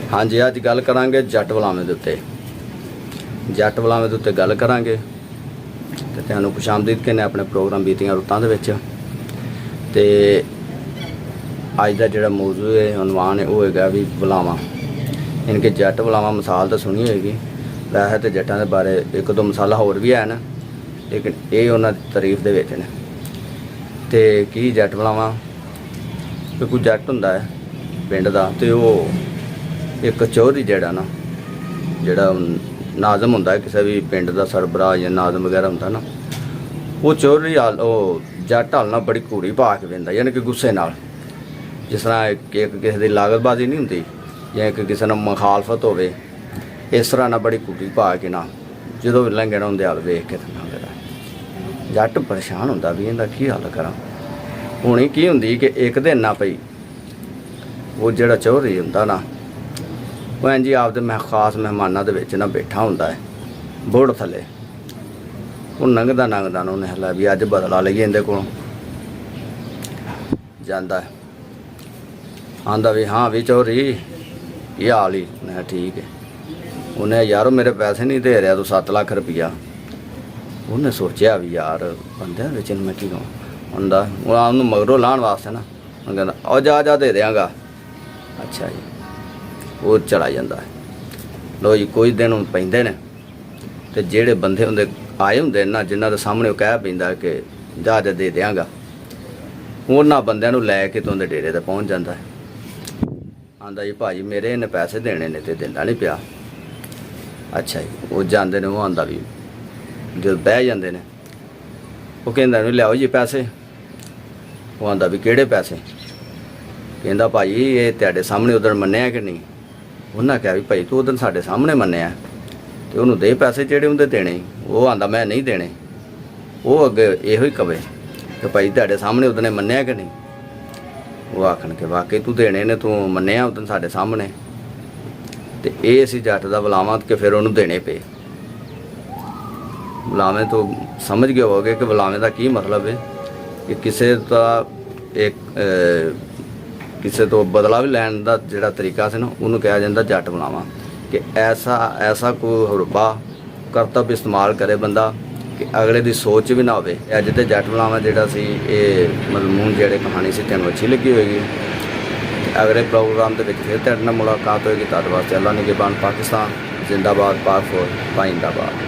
हाँ जी, अज गल करांगे जट बलावे दे उत्ते। जट बलावे दे उत्ते गल करांगे ते तुहानूं खुशामदीद कहने अपने प्रोग्राम बीतियां रुत्तां दे विच। ते अज दा जिहड़ा मौजू है उनवान है वो हैगा भी बलावां। इनके जट बलावां मिसाल तो सुनी होएगी, वैसे तो जट्टां दे बारे एक दो मिसालां होर भी हैन, लेकिन ये उन्हां दी तारीफ दे विच ने। ते की जट बलावां कोई जट हुंदा है पिंड दा ते ओह एक चौधरी जिहड़ा ना जिहड़ा नाज़म हुंदा है किसी भी पिंड दा सरबराह या नाज़म वगैरह हुंदा ना, वो चौधरी जट हाल ना बड़ी घूड़ी पा के बहिंदा, यानी कि गुस्से नाल। जिस तरह एक किसी दी लागतबाजी नहीं हुंदी या एक किसी नाल मुखालफत होवे, इस तरह ना बड़ी घूड़ी पा के ना जदों भी लंघे ना उहदे हाल वेख के लंघदा। जट परेशान हुंदा भी इहदा की हल करां। हुण की हुंदी कि एक दिन ना पई वो जिहड़ा चौधरी हुंदा ना वो इंज आपदे खास मेहमानां दे विच ना बैठा हुंदा है बुढ़ थले। वो लंघदा ना उन्हें हला भी अज बदला लईए इहदे कोलों। जांदा है आंदा भी हाँ भी चौधरी ये हाल ही। मैं ठीक है। उन्हें यारो मेरे पैसे नहीं दे रहा तू 7 लाख रुपया। उन्हें सोचा भी यार बंदे विच मैं की कहूँ आंदा उन्होंने मगरों लाने वास्ते ना कहना और जा दे देंगा। अच्छा जी वो चला जाता है। लो जी कुछ दिन हुण पैंदे ने ते जेड़े बंदे हुंदे आए हुंदे ना जिन्हां दे सामने कह पैंदा कि जा दे देंगा, उन्हां बंदिआं नूं लै के तुहाडे डेरे ते पहुँच जाता है। आंदा जी भाजी मेरे इन्हें पैसे देने ने ते दिंदा नहीं पिया। अच्छा जी वो जांदे ने, वो आंदा भी जद बह जांदे ने वो कहंदा नहीं लियाओ जी पैसे। वो आंदा भी किहड़े पैसे? कहंदा भाई ये तुहाडे सामने उधर मन्निआ कि नहीं? उन्हें कहा भी भाई तू उधर साढ़े सामने मन्निआ तो उन्होंने दे पैसे जेड़े उन्हें देने। वो आंदा मैं नहीं देने। वो अगे इहो ही कवे कि भाई तुहाडे सामने उदने मन्निआ कि नहीं? वो आखन के वाकई तू देने ने, तू मन्निआ उदन साढ़े सामने। तो ये सी जट दा बुलावा कि फिर उन्होंने देने पे। बुलावे तो समझ गए होगे कि बुलावे का की मतलब है कि किसी का एक किसी तो बदला भी लैन का जिहड़ा तरीका से ना उन्होंने कहा जाता जट बुलावा। कि ऐसा कोई रुपा करतब इस्तेमाल करे बंदा कि अगले की सोच भी ना हो। अज तो जट बुलावा जिहड़ा सी ये मजमून जिहड़ी कहानी से तुहानूं अच्छी लगी होएगी। अगले प्रोग्राम के फिर तुहाडे नाल मुलाकात होएगी। तद वास्ते अल्लाह निगहबान पाकिस्तान जिंदाबाद, पाक फौज पाइंदाबाद।